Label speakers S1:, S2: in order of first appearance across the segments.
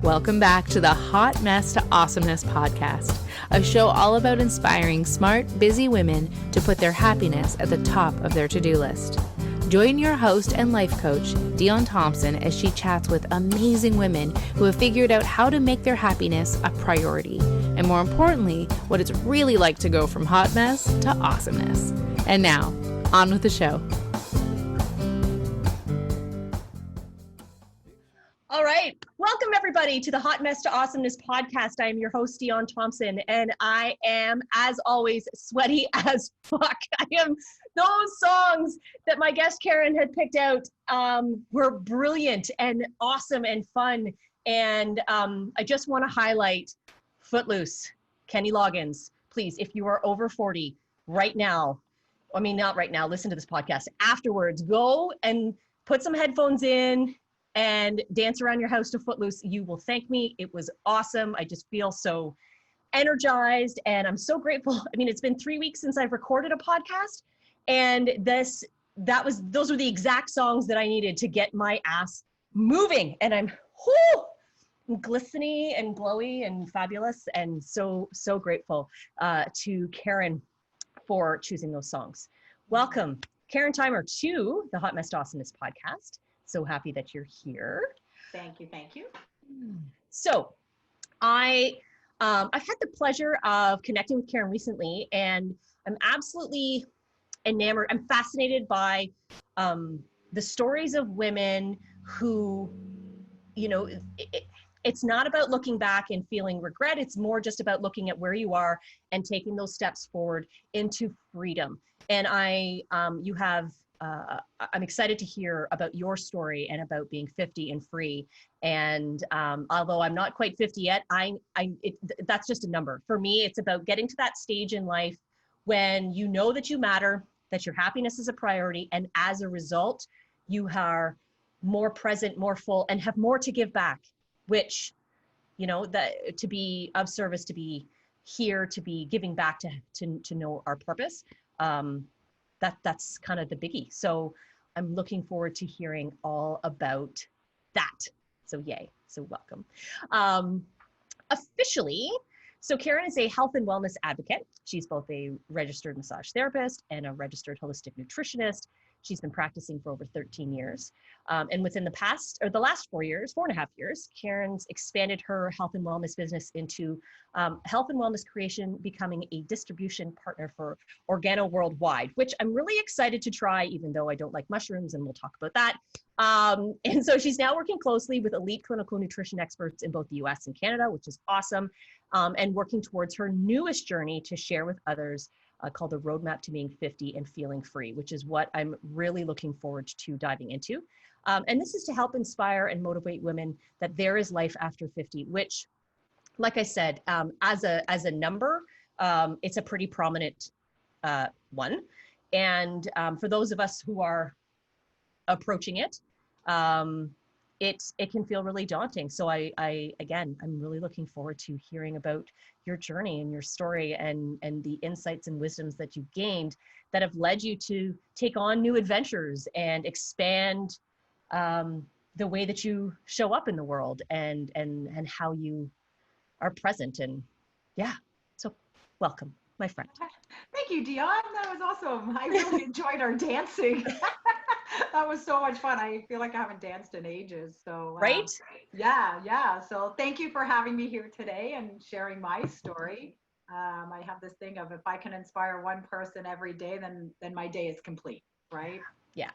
S1: Welcome back to the Hot Mess to Awesomeness podcast, a show all about inspiring smart, busy women to put their happiness at the top of their to-do list. Join your host and life coach, Dion Thompson, as she chats with amazing women who have figured out how to make their happiness a priority, and more importantly, what it's really like to go from hot mess to awesomeness. And now, on with the show.
S2: All right. Welcome, everybody, to the Hot Mess to Awesomeness podcast. I am your host, Dion Thompson, and I am, as always, sweaty as fuck. Those songs that my guest Karen had picked out were brilliant and awesome and fun. And I just want to highlight Footloose, Kenny Loggins. Please, if you are over 40 right now, I mean, not right now, listen to this podcast. Afterwards, go and put some headphones in and dance around your house to Footloose. You will thank me. It was awesome. I just feel so energized and I'm so grateful. I mean, it's been 3 weeks since I've recorded a podcast, and those were the exact songs that I needed to get my ass moving. And I'm glistening and glowy and fabulous, and so grateful to Karen for choosing those songs. Welcome, Karen Theimer, to the Hot Mess to Awesomeness podcast. So happy that you're here.
S3: Thank you.
S2: So I've had the pleasure of connecting with Karen recently, and I'm absolutely enamored. I'm fascinated by the stories of women who, it's not about looking back and feeling regret. It's more just about looking at where you are and taking those steps forward into freedom. And I'm excited to hear about your story and about being 50 and free. And although I'm not quite 50 yet, that's just a number. For me, it's about getting to that stage in life when you know that you matter, that your happiness is a priority, and as a result, you are more present, more full, and have more to give back, which, that to be of service, to be here, to be giving back, to know our purpose. That's kind of the biggie. So I'm looking forward to hearing all about that. So yay. So welcome. Officially, so Karen is a health and wellness advocate. She's both a registered massage therapist and a registered holistic nutritionist. She's been practicing for over 13 years. And within the last 4.5 years, Karen's expanded her health and wellness business into health and wellness creation, becoming a distribution partner for Organo Worldwide, which I'm really excited to try, even though I don't like mushrooms, and we'll talk about that. And so she's now working closely with elite clinical nutrition experts in both the US and Canada, which is awesome, and working towards her newest journey to share with others, called the Roadmap to Being 50 and Feeling Free, which is what I'm really looking forward to diving into. And this is to help inspire and motivate women that there is life after 50, which, like I said, as a number, it's a pretty prominent one. And for those of us who are approaching it, it can feel really daunting. So I'm really looking forward to hearing about your journey and your story and the insights and wisdoms that you've gained that have led you to take on new adventures and expand the way that you show up in the world and how you are present. And yeah, so welcome, my friend.
S3: Thank you, Dion. That was awesome. I really enjoyed our dancing. That was so much fun. I feel like I haven't danced in ages. So
S2: right?
S3: Yeah. So thank you for having me here today and sharing my story. I have this thing of, if I can inspire one person every day, then my day is complete, right?
S2: Yeah.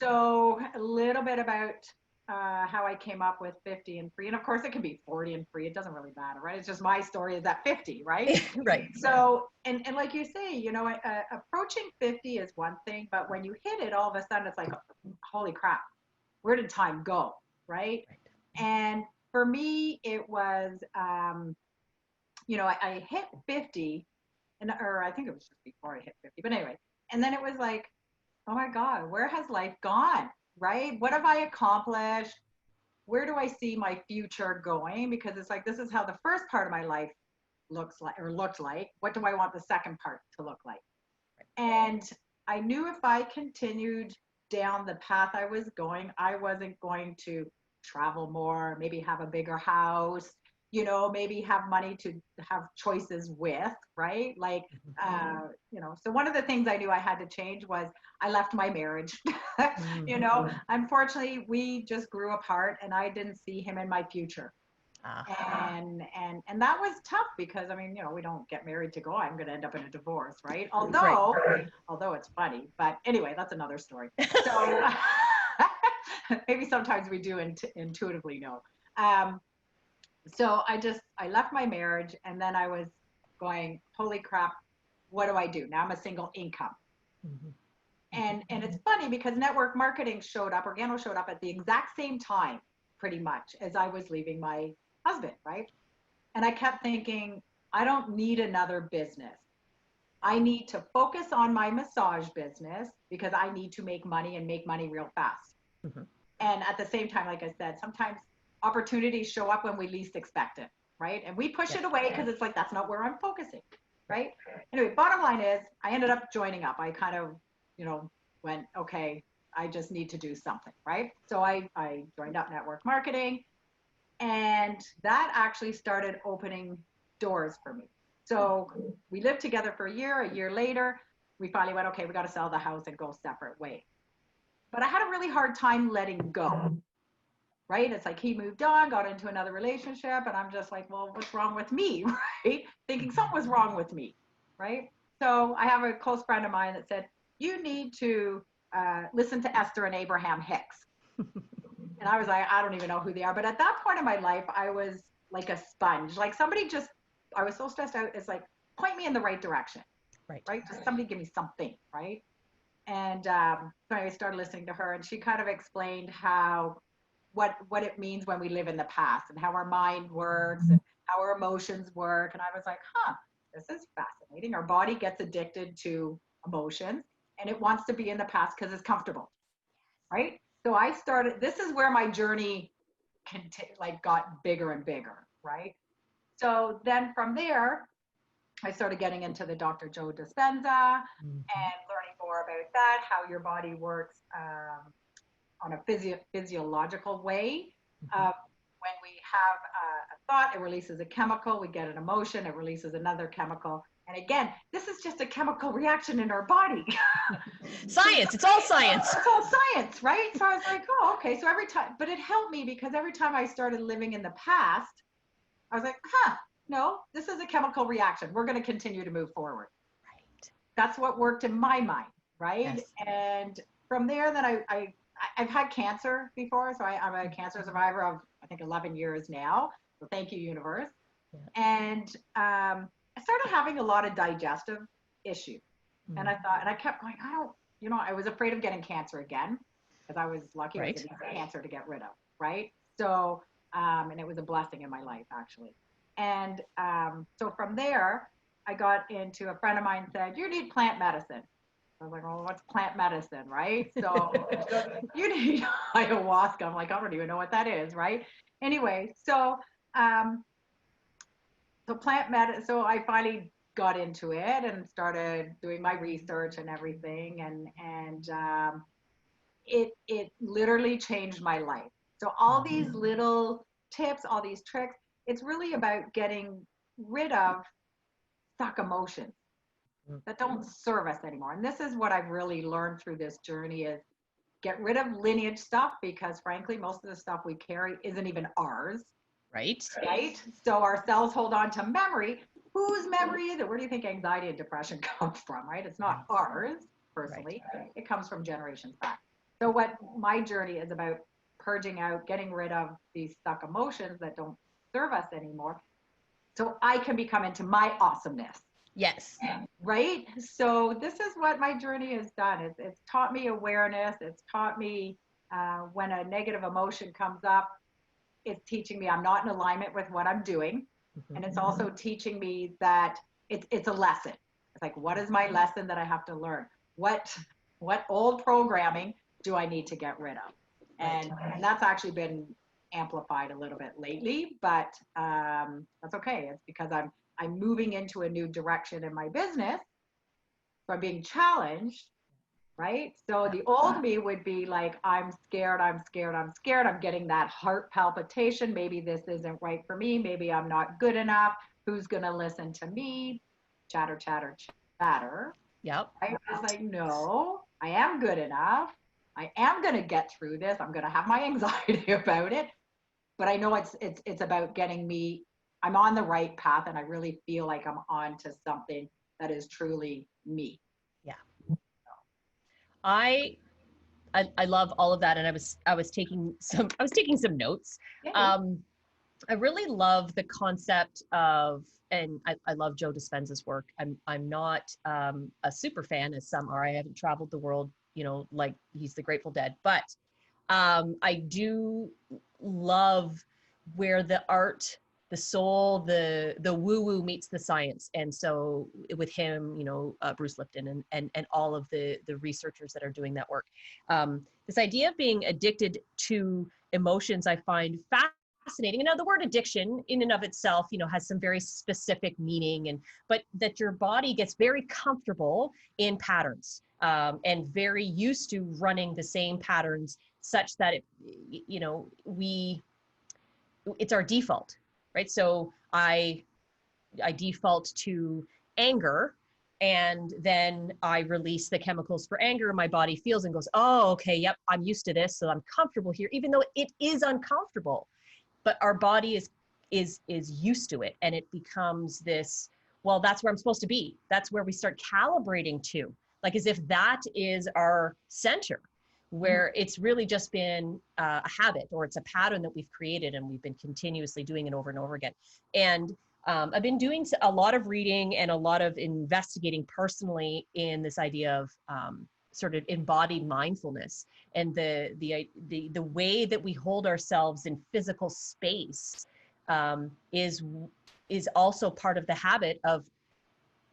S3: So a little bit about how I came up with 50 and free. And of course it can be 40 and free. It doesn't really matter, right? It's just my story is at 50, right?
S2: Right.
S3: So, and like you say, approaching 50 is one thing, but when you hit it, all of a sudden it's like, holy crap, where did time go, right? And for me, it was, I hit 50, or I think it was just before I hit 50, but anyway. And then it was like, oh my God, where has life gone, right? What have I accomplished? Where do I see my future going? Because it's like, this is how the first part of my life looked like. What do I want the second part to look like? And I knew if I continued down the path I was going, I wasn't going to travel more, maybe have a bigger house, maybe have money to have choices with, right? Like, so one of the things I knew I had to change was I left my marriage. Unfortunately, we just grew apart and I didn't see him in my future. And that was tough because we don't get married to go, I'm going to end up in a divorce, right? Although it's funny, but anyway, that's another story. So maybe sometimes we do intuitively know. So I left my marriage, and then I was going, holy crap, what do I do? Now I'm a single income. And it's funny because network marketing showed up, Organo showed up at the exact same time, pretty much, as I was leaving my husband, right? And I kept thinking, I don't need another business. I need to focus on my massage business because I need to make money and make money real fast. And at the same time, like I said, sometimes opportunities show up when we least expect it, right? And we push it away because it's like, that's not where I'm focusing, right? Anyway, bottom line is I ended up joining up. I kind of, went, okay, I just need to do something, right? So I joined up network marketing, and that actually started opening doors for me. So we lived together for a year later, we finally went, okay, we got to sell the house and go separate ways. But I had a really hard time letting go, right? It's like he moved on, got into another relationship, and I'm just like, well, what's wrong with me, right? Thinking something was wrong with me, right? So I have a close friend of mine that said, you need to listen to Esther and Abraham Hicks. And I was like, I don't even know who they are. But at that point in my life, I was like a sponge. Like I was so stressed out. It's like, point me in the right direction, right? Just somebody give me something, right? And so I started listening to her, and she kind of explained what it means when we live in the past and how our mind works and how our emotions work. And I was like, this is fascinating. Our body gets addicted to emotions, and it wants to be in the past because it's comfortable, right? So this is where my journey got bigger and bigger, right? So then from there, I started getting into the Dr. Joe Dispenza and learning more about that, how your body works on a physiological way. When we have a thought, it releases a chemical. We get an emotion, it releases another chemical. And again, this is just a chemical reaction in our body.
S2: Science, it's all science.
S3: It's all science, right? So I was like, oh, okay. So every time, but it helped me because every time I started living in the past, I was like, no, this is a chemical reaction. We're going to continue to move forward.
S2: Right.
S3: That's what worked in my mind, right?
S2: Yes.
S3: And from there, then I've had cancer before. So I'm a cancer survivor of, I think, 11 years now. So thank you, universe. Yeah. And I started having a lot of digestive issues. And I kept going, I was afraid of getting cancer again because I was lucky with cancer to get rid of, right? So, and it was a blessing in my life, actually. And so from there, I got into, a friend of mine said, you need plant medicine. I was like, oh, what's plant medicine, right? So you need ayahuasca. I'm like, I don't even know what that is, right? Anyway, so plant medicine. So I finally got into it and started doing my research and everything, and it literally changed my life. So all these little tips, all these tricks, it's really about getting rid of stuck emotions that don't serve us anymore. And this is what I've really learned through this journey is get rid of lineage stuff, because frankly, most of the stuff we carry isn't even ours.
S2: Right.
S3: So our cells hold on to memory. Whose memory is it? Where do you think anxiety and depression comes from, right? It's not ours, personally. Right. It comes from generations back. So what my journey is about, purging out, getting rid of these stuck emotions that don't serve us anymore, so I can become into my awesomeness.
S2: Yes.
S3: Right? So this is what my journey has done. It's taught me awareness. It's taught me when a negative emotion comes up, it's teaching me I'm not in alignment with what I'm doing. And it's also teaching me that it's a lesson. It's like, what is my lesson that I have to learn? What old programming do I need to get rid of? And that's actually been amplified a little bit lately, but that's okay. It's because I'm moving into a new direction in my business. So I'm being challenged, right? So the old me would be like, I'm scared, I'm scared, I'm scared. I'm getting that heart palpitation. Maybe this isn't right for me. Maybe I'm not good enough. Who's going to listen to me? Chatter, chatter, chatter.
S2: Yep.
S3: I was like, no, I am good enough. I am going to get through this. I'm going to have my anxiety about it, but I know it's about getting me. I'm on the right path, and I really feel like I'm on to something that is truly me.
S2: Yeah. I love all of that, and I was taking some notes.
S3: Yeah.
S2: I really love the concept of, and I love Joe Dispenza's work. I'm not a super fan, as some are. I haven't traveled the world, like he's the Grateful Dead, but I do love where the art, the soul, the woo-woo meets the science. And so with him, Bruce Lipton and all of the researchers that are doing that work, this idea of being addicted to emotions, I find fascinating. And now the word addiction in and of itself, has some very specific meaning, but that your body gets very comfortable in patterns, and very used to running the same patterns, such that it's our default, right? So I default to anger, and then I release the chemicals for anger. My body feels and goes, oh, okay, yep, I'm used to this, so I'm comfortable here, even though it is uncomfortable. But our body is used to it, and it becomes this, well, that's where I'm supposed to be. That's where we start calibrating to, like as if that is our center, where it's really just been a habit, or it's a pattern that we've created, and we've been continuously doing it over and over again. And I've been doing a lot of reading and a lot of investigating personally in this idea of sort of embodied mindfulness, and the way that we hold ourselves in physical space is also part of the habit of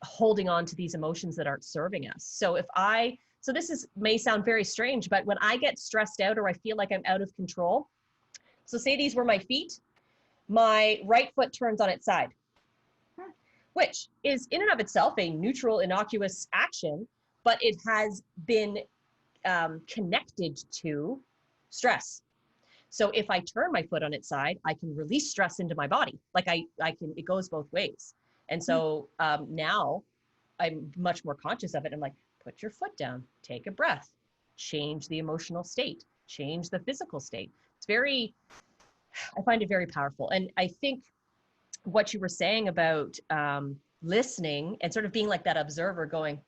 S2: holding on to these emotions that aren't serving us. So this may sound very strange, but when I get stressed out or I feel like I'm out of control, so say these were my feet, my right foot turns on its side, which is in and of itself a neutral, innocuous action, but it has been connected to stress. So if I turn my foot on its side, I can release stress into my body. Like it goes both ways. And so now I'm much more conscious of it. I'm like, put your foot down, take a breath, change the emotional state, change the physical state. I find it very powerful. And I think what you were saying about listening and sort of being like that observer going,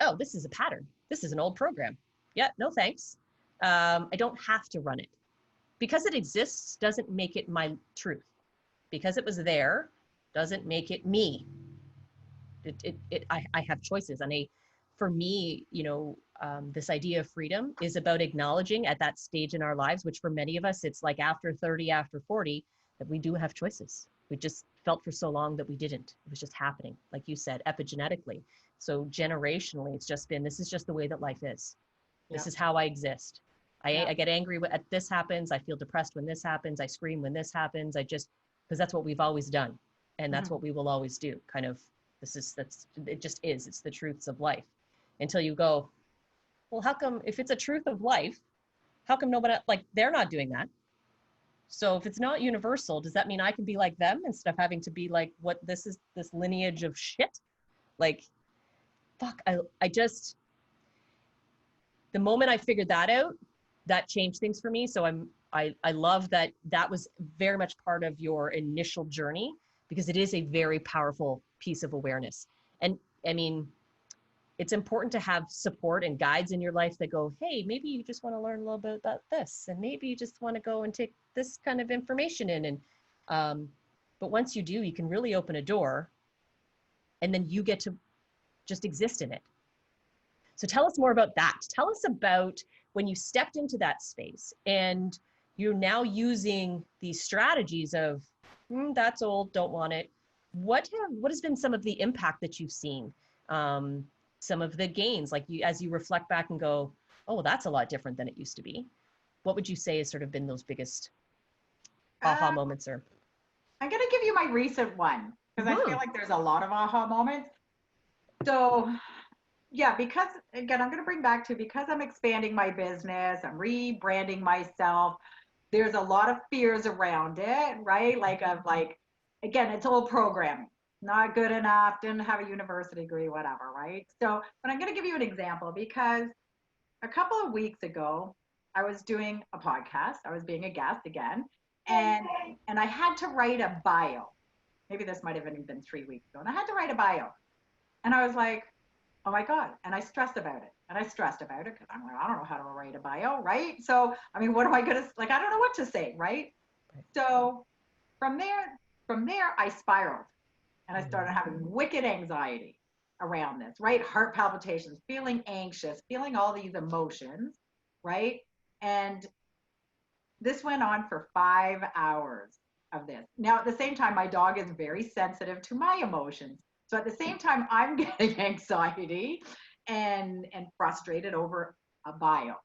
S2: oh, this is a pattern. This is an old program. Yeah, no thanks. I don't have to run it. Because it exists doesn't make it my truth. Because it was there doesn't make it me. I have choices. And for me, this idea of freedom is about acknowledging at that stage in our lives, which for many of us, it's like after 30, after 40, that we do have choices. We just felt for so long that we didn't. It was just happening, like you said, epigenetically. So generationally, it's just been, this is just the way that life is. This is how I exist. I get angry when this happens. I feel depressed when this happens. I scream when this happens. because that's what we've always done. And that's what we will always do. Kind of, it just is. It's the truths of life. Until you go, well, how come, if it's a truth of life, how come nobody, like, they're not doing that? So if it's not universal, does that mean I can be like them instead of having to be like, what, this is this lineage of shit? Like, fuck, I just, the moment I figured that out, that changed things for me. So I love that was very much part of your initial journey, because it is a very powerful piece of awareness. And I mean, it's important to have support and guides in your life that go, hey, maybe you just want to learn a little bit about this, and maybe you just want to go and take this kind of information in. And but once you do, you can really open a door, and then you get to just exist in it. So tell us more about that. Tell us about when you stepped into that space and you're now using these strategies of, that's old, don't want it. What has been some of the impact that you've seen? Some of the gains, like as you reflect back and go, oh, well, that's a lot different than it used to be. What would you say has sort of been those biggest aha moments? Or
S3: I'm going to give you my recent one, because I feel like there's a lot of aha moments. So yeah, because again, I'm going to bring back to, because I'm expanding my business, I'm rebranding myself. There's a lot of fears around it, right? Like, of like, again, it's old programming, not good enough, didn't have a university degree, whatever, right? So, but I'm going to give you an example, because a couple of weeks ago, I was doing a podcast. I was being a guest again, and I had to write a bio. Maybe this might have even been 3 weeks ago, and I had to write a bio, and I was like, oh my God. And I stressed about it. And I stressed about it because I'm like, I don't know how to write a bio, right? So, I mean, what am I going to, like, I don't know what to say, right? So from there, I spiraled and I started having wicked anxiety around this, right? Heart palpitations, feeling anxious, feeling all these emotions, right? And this went on for 5 hours of this. Now, at the same time, my dog is very sensitive to my emotions. So at the same time, I'm getting anxiety and frustrated over a bio.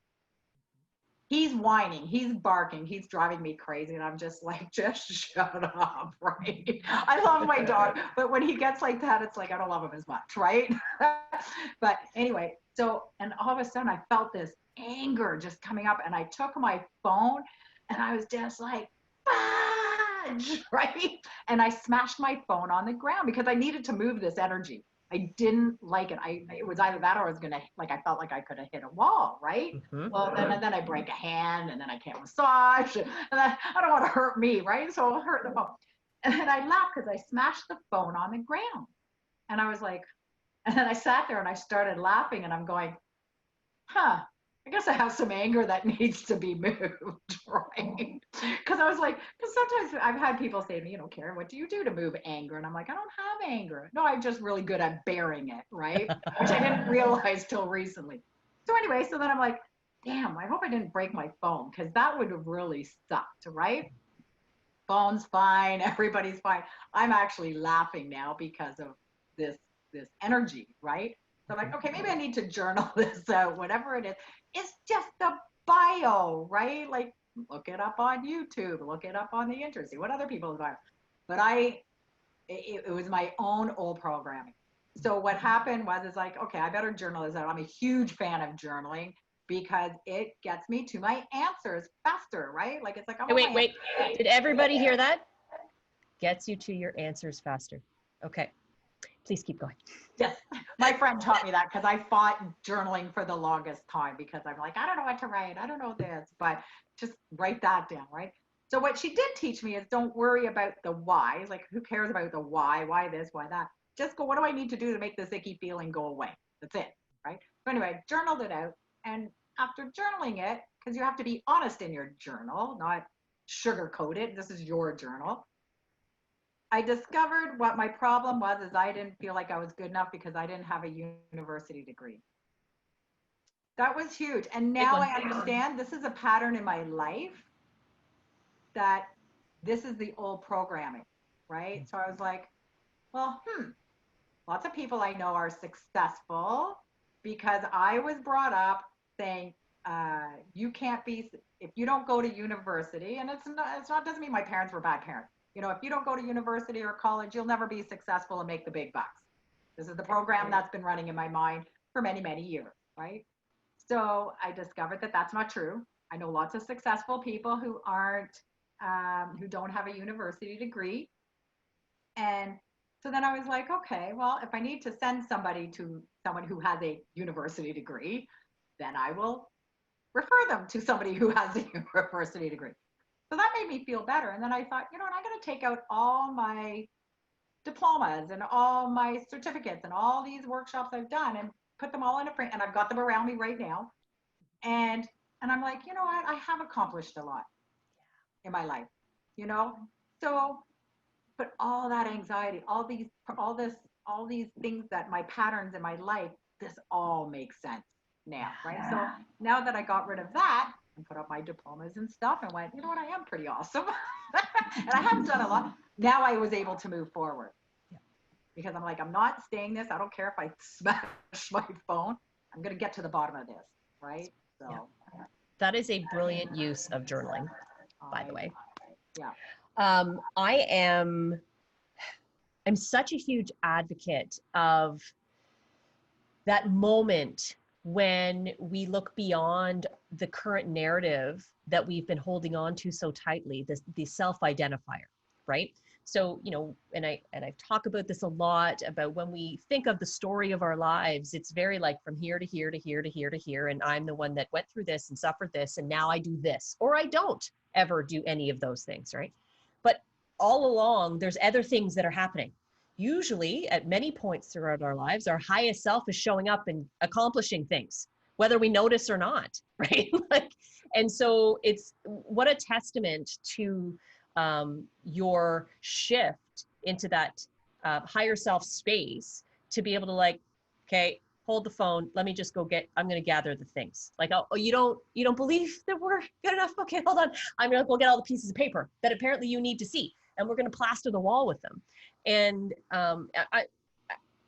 S3: He's whining, he's barking, he's driving me crazy. And I'm just like, just shut up, right? I love my dog, but when he gets like that, it's like, I don't love him as much, right? But anyway, so, and all of a sudden I felt this anger just coming up, and I took my phone and I was just like, fudge, right? And I smashed my phone on the ground because I needed to move this energy. I didn't like it. It was either that or I was gonna, like, I felt like I could have hit a wall, right? Mm-hmm. Well, then I break a hand, and then I can't massage, and then I don't want to hurt me, right? So I'll hurt the phone. And then I laughed because I smashed the phone on the ground, and I was like, and then I sat there and I started laughing, and I'm going, huh, I guess I have some anger that needs to be moved, right? Because I was like, because sometimes I've had people say to me, Karen, what do you do to move anger? And I'm like, I don't have anger. No, I'm just really good at bearing it, right? Which I didn't realize till recently. So anyway, so then I'm like, damn, I hope I didn't break my phone, because that would have really sucked, right? Phone's fine, everybody's fine. I'm actually laughing now because of this energy, right? So I'm like, okay, maybe I need to journal this out, whatever it is. It's just the bio, right? Like, look it up on YouTube, look it up on the internet, see what other people's bio. But it was my own old programming. So what happened was, it's like, okay, I better journal this out. I'm a huge fan of journaling because it gets me to my answers faster, right? Like, it's like,
S2: hey, wait. Did everybody hear that? Gets you to your answers faster. Okay. Please keep going.
S3: Yes, my friend taught me that, because I fought journaling for the longest time, because I'm like, I don't know what to write. I don't know this, but just write that down, right? So what she did teach me is, don't worry about the why. Like, who cares about the why this, why that? Just go, what do I need to do to make this icky feeling go away? That's it, right? So anyway, I journaled it out. And after journaling it, because you have to be honest in your journal, not sugarcoat it. This is your journal. I discovered what my problem was, is I didn't feel like I was good enough because I didn't have a university degree. That was huge. And now I understand this is a pattern in my life, that this is the old programming, right? So I was like, well, lots of people I know are successful because I was brought up saying, you can't be, if you don't go to university, and it's not doesn't mean my parents were bad parents. If you don't go to university or college, you'll never be successful and make the big bucks. This is the program that's been running in my mind for many, many years, right? So I discovered that that's not true. I know lots of successful people who don't have a university degree. And so then I was like, okay, well, if I need to send somebody to someone who has a university degree, then I will refer them to somebody who has a university degree. So that made me feel better. And then I thought, I'm going to take out all my diplomas and all my certificates and all these workshops I've done and put them all in a print. And I've got them around me right now. And I'm like, you know what? I have accomplished a lot in my life, So, but all that anxiety, all these things, that my patterns in my life, this all makes sense now, right? So now that I got rid of that, and put up my diplomas and stuff, and went, you know what, I am pretty awesome. And I have done a lot. Now I was able to move forward. Yeah. Because I'm like, I'm not staying this. I don't care if I smash my phone. I'm going to get to the bottom of this, right? So
S2: yeah. That is a brilliant use of journaling, by the way.
S3: Yeah.
S2: I'm such a huge advocate of that moment when we look beyond the current narrative that we've been holding on to so tightly, the self-identifier, right? So, you know, and I talk about this a lot, about when we think of the story of our lives, it's very like from here to here to here to here to here, and I'm the one that went through this and suffered this, and now I do this, or I don't ever do any of those things, right? But all along, there's other things that are happening. Usually, at many points throughout our lives, our highest self is showing up and accomplishing things, whether we notice or not, right? Like, and so it's what a testament to your shift into that higher self space to be able to like, okay, hold the phone. Let me just go I'm going to gather the things. Like, oh, you don't believe that we're good enough? Okay, hold on. I'm going to go get all the pieces of paper that apparently you need to see. And we're going to plaster the wall with them. And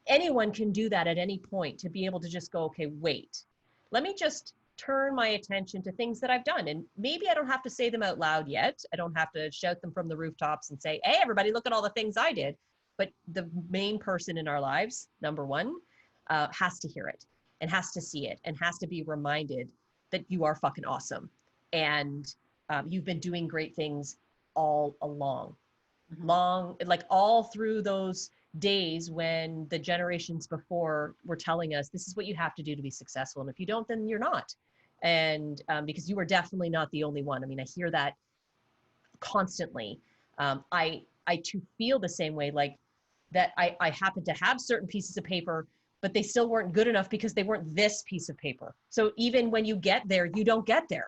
S2: anyone can do that at any point, to be able to just go, okay, wait, let me just turn my attention to things that I've done. And maybe I don't have to say them out loud yet. I don't have to shout them from the rooftops and say, hey, everybody, look at all the things I did. But the main person in our lives, number one, has to hear it and has to see it and has to be reminded that you are fucking awesome. And you've been doing great things all along. Like all through those days when the generations before were telling us this is what you have to do to be successful, and if you don't, then you're not. And because you are definitely not the only one. I mean, I hear that constantly. I too feel the same way, like that I happen to have certain pieces of paper, but they still weren't good enough because they weren't this piece of paper. So even when you get there, you don't get there,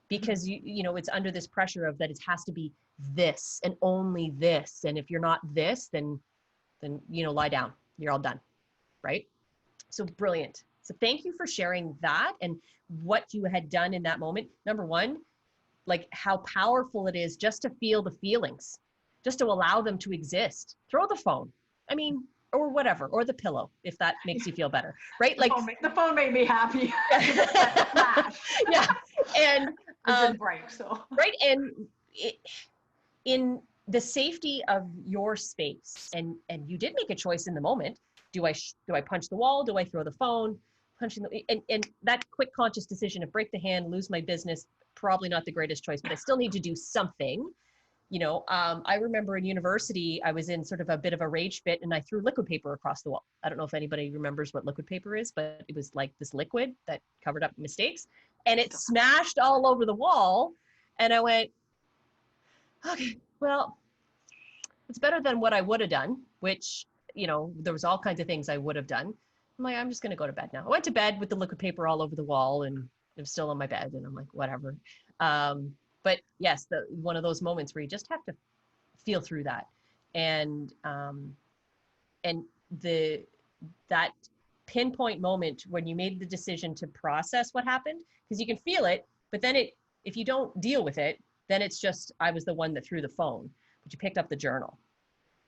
S2: because you know, it's under this pressure of that it has to be this and only this. And if you're not this, then, you know, lie down, you're all done. Right? So brilliant. So thank you for sharing that and what you had done in that moment. Number one, like how powerful it is just to feel the feelings, just to allow them to exist. Throw the phone. I mean, or whatever, or the pillow, if that makes you feel better, right? Like
S3: the phone made me happy.
S2: Yeah. And
S3: it didn't break, so.
S2: Right. And in the safety of your space, and you did make a choice in the moment. Do I punch the wall? Do I throw the phone? And that quick conscious decision of break the hand, lose my business, probably not the greatest choice, but I still need to do something. You know, I remember in university, I was in sort of a bit of a rage fit and I threw liquid paper across the wall. I don't know if anybody remembers what liquid paper is, but it was like this liquid that covered up mistakes, and it smashed all over the wall. And I went, okay, well, it's better than what I would have done, which, you know, there was all kinds of things I would have done. I'm like, I'm just going to go to bed now. I went to bed with the liquid paper all over the wall, and it was still on my bed, and I'm like, whatever. But yes, one of those moments where you just have to feel through that. And that pinpoint moment when you made the decision to process what happened, because you can feel it, but then if you don't deal with it, then it's just, I was the one that threw the phone, but you picked up the journal,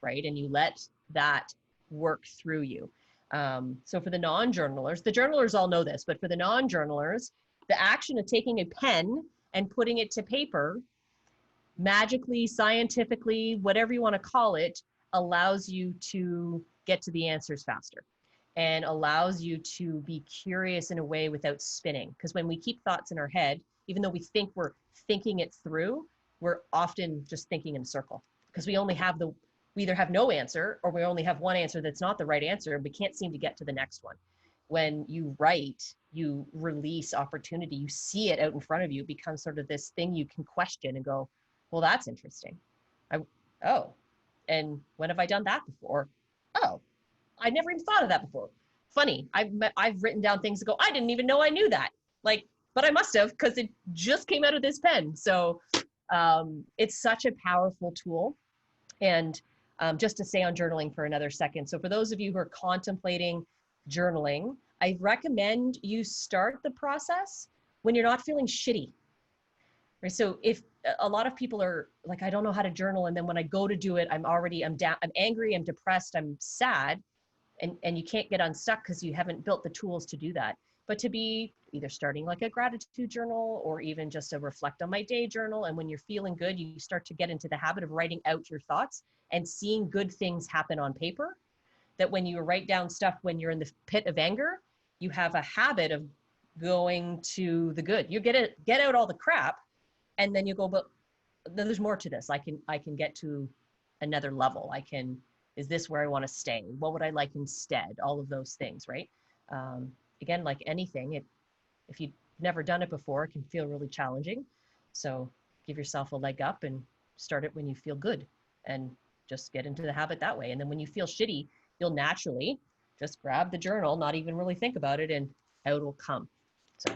S2: right? And you let that work through you. So for the non-journalers, the journalers all know this, but for the non-journalers, the action of taking a pen and putting it to paper, magically, scientifically, whatever you want to call it, allows you to get to the answers faster and allows you to be curious in a way without spinning. Because when we keep thoughts in our head, even though we think we're thinking it through, we're often just thinking in a circle, because we either have no answer or we only have one answer that's not the right answer, and we can't seem to get to the next one. When you write, you release opportunity, you see it out in front of you, it becomes sort of this thing you can question and go, well, that's interesting. And when have I done that before? Oh, I never even thought of that before. Funny, I've written down things that go, I didn't even know I knew that. Like, but I must have, because it just came out of this pen. So it's such a powerful tool. And just to stay on journaling for another second. So for those of you who are contemplating journaling, I recommend you start the process when you're not feeling shitty. Right? So if a lot of people are like, I don't know how to journal, and then when I go to do it, I'm angry, I'm depressed, I'm sad, and you can't get unstuck because you haven't built the tools to do that. But to be either starting like a gratitude journal or even just a reflect on my day journal, and when you're feeling good, you start to get into the habit of writing out your thoughts and seeing good things happen on paper. That when you write down stuff when you're in the pit of anger, you have a habit of going to the good. You get out all the crap, and then you go, but there's more to this. I can get to another level. Is this where I want to stay? What would I like instead? All of those things, right? Again, like anything, if you've never done it before, it can feel really challenging. So give yourself a leg up and start it when you feel good, and just get into the habit that way. And then when you feel shitty, you'll naturally just grab the journal, not even really think about it, and out will come. So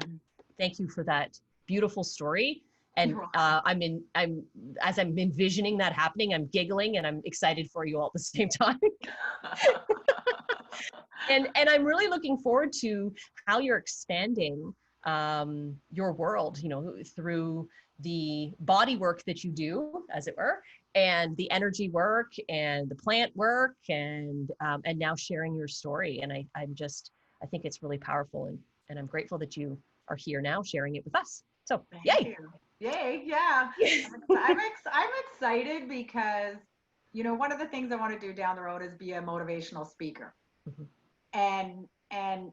S2: thank you for that beautiful story. And as I'm envisioning that happening, I'm giggling and I'm excited for you all at the same time. and I'm really looking forward to how you're expanding your world, through the body work that you do, as it were, and the energy work and the plant work, and now sharing your story. And I think it's really powerful, and I'm grateful that you are here now sharing it with us. So yay.
S3: Yay, yeah. I'm excited because, one of the things I want to do down the road is be a motivational speaker. Mm-hmm. And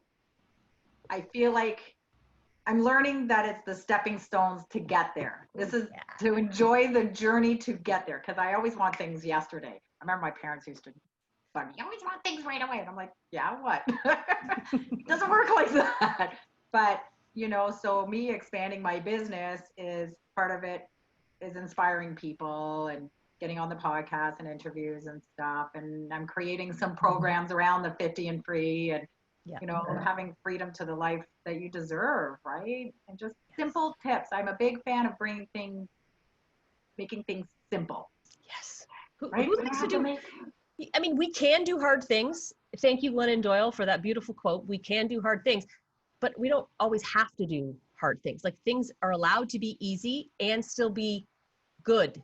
S3: I feel like I'm learning that it's the stepping stones to get there. This is to enjoy the journey to get there, because I always want things yesterday. I remember my parents used to, but you always want things right away. And I'm like, yeah, what? It doesn't work like that. But so me expanding my business is part of it, is inspiring people and getting on the podcast and interviews and stuff. And I'm creating some programs around the 50 and free, and, having freedom to the life that you deserve, right? And just simple tips. I'm a big fan of making things simple.
S2: Yes.
S3: Right?
S2: Who likes to do? I mean, we can do hard things. Thank you, Glennon Doyle, for that beautiful quote. We can do hard things, but we don't always have to do hard things. Like, things are allowed to be easy and still be good.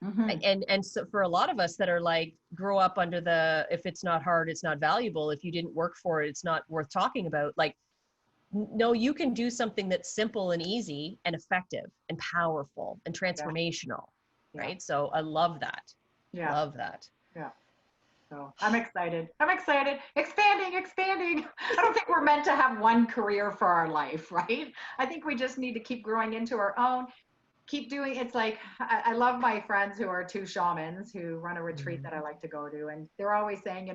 S2: Mm-hmm. And so for a lot of us that are like, grow up under if it's not hard, it's not valuable. If you didn't work for it, it's not worth talking about. Like, no, you can do something that's simple and easy and effective and powerful and transformational. Yeah. Right. So I love that. Yeah. Love that.
S3: Yeah. So I'm excited. Expanding. I don't think we're meant to have one career for our life, right? I think we just need to keep growing into our own, keep doing. It's like, I love my friends who are two shamans who run a retreat that I like to go to. And they're always saying,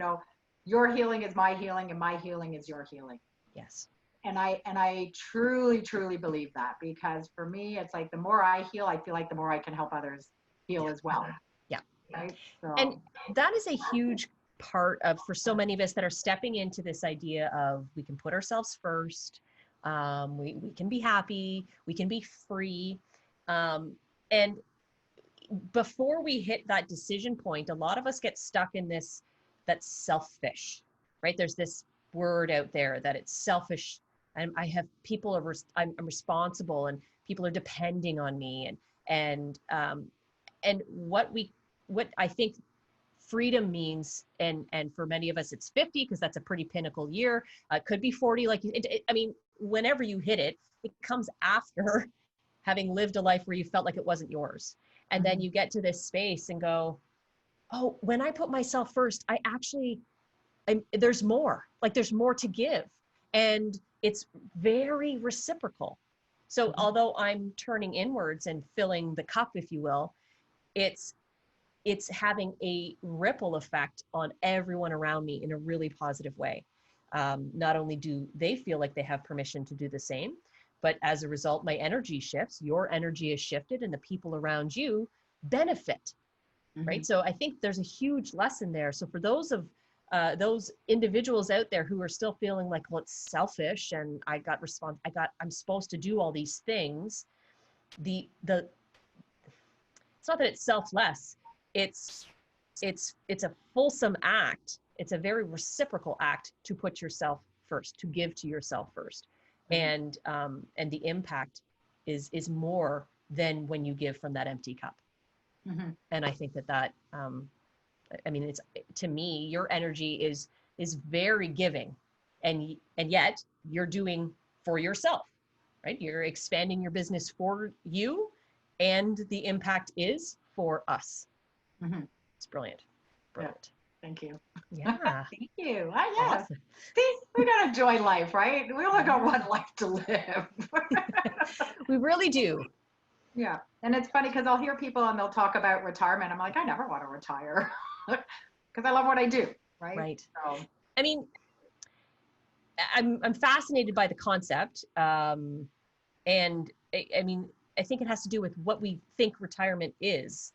S3: your healing is my healing and my healing is your healing.
S2: Yes.
S3: And I truly, truly believe that, because for me, it's like, the more I heal, I feel like the more I can help others heal as well.
S2: Yeah.
S3: Right? So.
S2: And that is a huge part of, for so many of us that are stepping into this idea of, we can put ourselves first. We can be happy, we can be free. And before we hit that decision point, a lot of us get stuck in that's selfish, right? There's this word out there that it's selfish. And I'm responsible, and people are depending on me. And what I think freedom means, and for many of us it's 50, because that's a pretty pinnacle year. It could be 40. Whenever you hit it, it comes after having lived a life where you felt like it wasn't yours. And then you get to this space and go, oh, when I put myself first, there's more. Like, there's more to give. And it's very reciprocal. So although I'm turning inwards and filling the cup, if you will, it's having a ripple effect on everyone around me in a really positive way. Not only do they feel like they have permission to do the same, but as a result, my energy shifts, your energy is shifted, and the people around you benefit, right? So I think there's a huge lesson there. So for those individuals out there who are still feeling like, well, it's selfish, and I'm supposed to do all these things. It's not that it's selfless. It's a fulsome act. It's a very reciprocal act to put yourself first, to give to yourself first. And the impact is more than when you give from that empty cup. And I think that it's, to me, your energy is very giving, and yet you're doing for yourself, right? You're expanding your business for you, and the impact is for us. It's brilliant.
S3: Thank you.
S2: Yeah.
S3: Thank you. Yeah.
S2: Awesome.
S3: See, we got to enjoy life, right? We only got one life to live.
S2: We really do.
S3: Yeah. And it's funny because I'll hear people and they'll talk about retirement. I'm like, I never want to retire because I love what I do. Right.
S2: Right.
S3: So.
S2: I mean, I'm fascinated by the concept. And I mean, I think it has to do with what we think retirement is.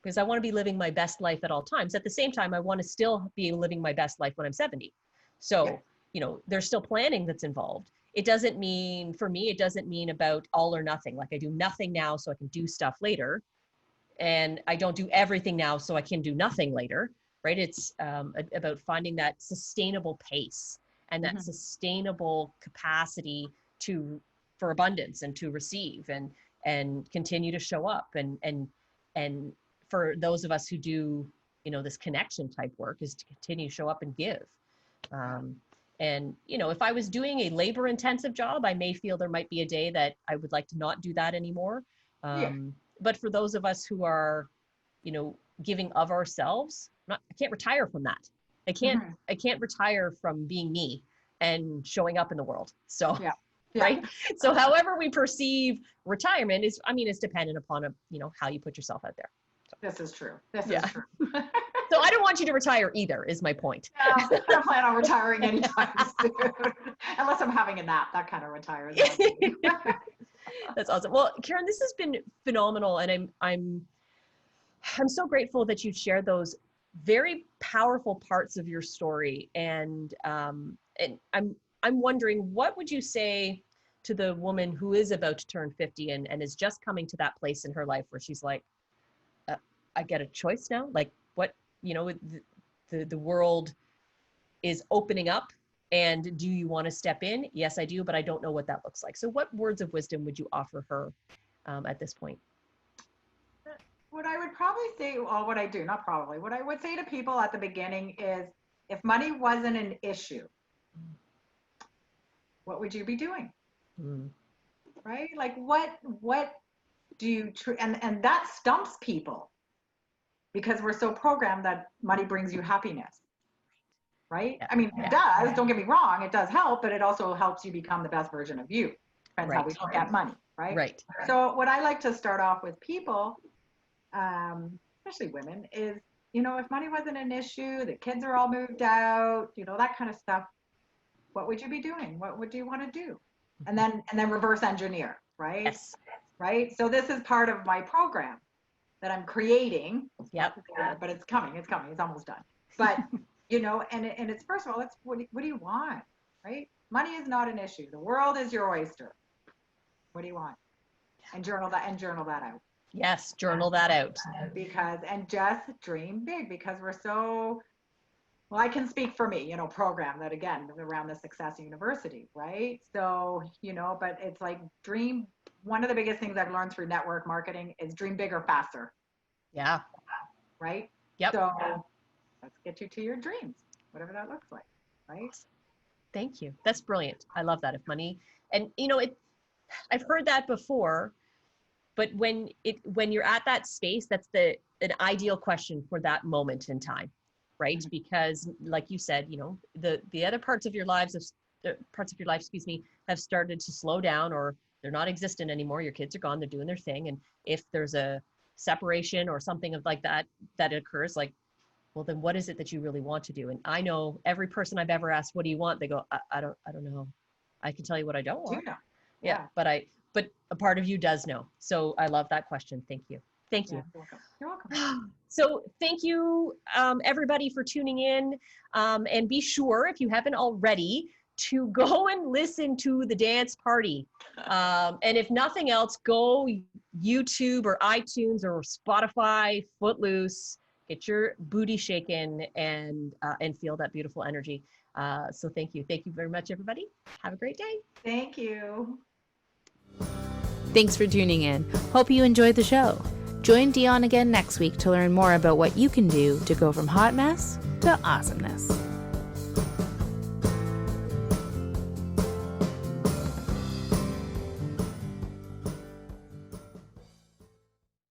S2: Because I want to be living my best life at all times. At the same time, I want to still be living my best life when I'm 70. So,
S3: Yeah.
S2: you know, there's still planning that's involved. It doesn't mean, for me, it doesn't mean about all or nothing. Like I do nothing now so I can do stuff later. And I don't do everything now so I can do nothing later, right? It's about finding that sustainable pace and that sustainable capacity for abundance and to receive and continue to show up. And for those of us who do, you know, this connection type work is to continue to show up and give. And, you know, if I was doing a labor intensive job, I may feel there might be a day that I would like to not do that anymore. But for those of us who are, you know, giving of ourselves, I can't retire from that. I can't retire from being me and showing up in the world. So, right. So however we perceive retirement is, I mean, it's dependent upon, you know, how you put yourself out there. So.
S3: This is true. This is true.
S2: So I don't want you to retire either, is my point.
S3: No, I don't plan on retiring anytime soon. Unless I'm having a nap, that kind of retires.
S2: That's awesome. Well, Karen, this has been phenomenal. And I'm so grateful that you shared those very powerful parts of your story. And I'm wondering, what would you say to the woman who is about to turn 50 and is just coming to that place in her life where she's like, I get a choice now? Like, what, you know, the world is opening up, and do you want to step in? Yes, I do, but I don't know what that looks like. So what words of wisdom would you offer her at this point?
S3: What I would probably say, well, what I do, not probably, what I would say to people at the beginning is, if money wasn't an issue, what would you be doing? Right? Like what do you, and that stumps people because we're so programmed that money brings you happiness. Right? I mean, it does, don't get me wrong, it does help, but it also helps you become the best version of you. Depends how we look at money, right?
S2: Right.
S3: So what I like to start off with people, especially women, is, you know, if money wasn't an issue, the kids are all moved out, you know, that kind of stuff, what would you be doing? What would you want to do? And then reverse engineer, right?
S2: Yes.
S3: Right? So this is part of my program that I'm creating.
S2: Yep.
S3: But it's coming, it's almost done. But you know, and it's, first of all, it's what do you want, right? Money is not an issue. The world is your oyster. What do you want? And journal that out.
S2: Yes, journal that out.
S3: And just dream big, because we're so, well, I can speak for me, you know, program that, again, around the Success University, right? So, you know, but it's like dream. One of the biggest things I've learned through network marketing is dream bigger, faster.
S2: Yeah.
S3: Right?
S2: Yep.
S3: So let's get you to your dreams, whatever that looks like, right?
S2: Thank you. That's brilliant. I love that. If money, and you know, I've heard that before, but when you're at that space, that's an ideal question for that moment in time, right? Mm-hmm. Because like you said, you know, the other parts of your lives, have started to slow down, or they're not existent anymore. Your kids are gone, they're doing their thing. And if there's a separation or something of like that occurs, like, well, then what is it that you really want to do? And I know every person I've ever asked, what do you want? They go, I don't know. I can tell you what I don't want. Yeah. But a part of you does know. So I love that question. Thank you. Thank you.
S3: You're welcome.
S2: So thank you, everybody, for tuning in. And be sure, if you haven't already, to go and listen to The Dance Party. And if nothing else, go YouTube or iTunes or Spotify, Footloose, get your booty shaken and feel that beautiful energy. So thank you. Thank you very much, everybody. Have a great day.
S3: Thank you.
S1: Thanks for tuning in. Hope you enjoyed the show. Join Dion again next week to learn more about what you can do to go from hot mess to awesomeness.